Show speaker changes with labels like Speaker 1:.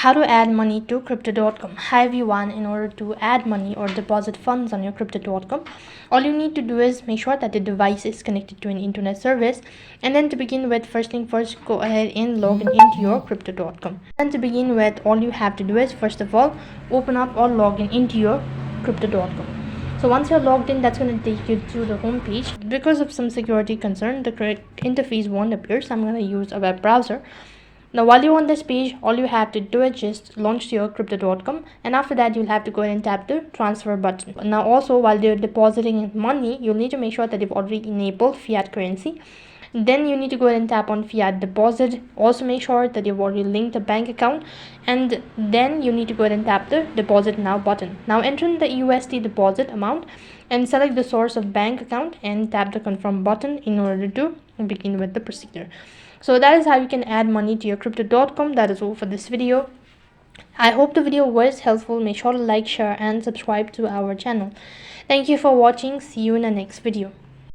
Speaker 1: How to add money to crypto.com. Hi everyone, in order to add money or deposit funds on your crypto.com, all you need to do is make sure that the device is connected to an internet service. And then to begin with, first thing first, go ahead and log in into your crypto.com. And to begin with, all you have to do is first of all open up or log in into your crypto.com. So once you're logged in, that's going to take you to the home page. Because of some security concern, the correct interface won't appear, so I'm going to use a web browser. Now while you're on this page, all you have to do is just launch your crypto.com, and after that you'll have to go ahead and tap the transfer button. Now also, while you're depositing money, you'll need to make sure that you've already enabled fiat currency. Then you need to go ahead and tap on fiat deposit. Also make sure that you've already linked a bank account, and then you need to go ahead and tap the deposit now button. Now enter in the USD deposit amount and select the source of bank account and tap the confirm button in order to begin with the procedure. So that is how you can add money to your crypto.com. That is all for this video. I hope the video was helpful. Make sure to like, share and subscribe to our channel. Thank you for watching. See you in the next video.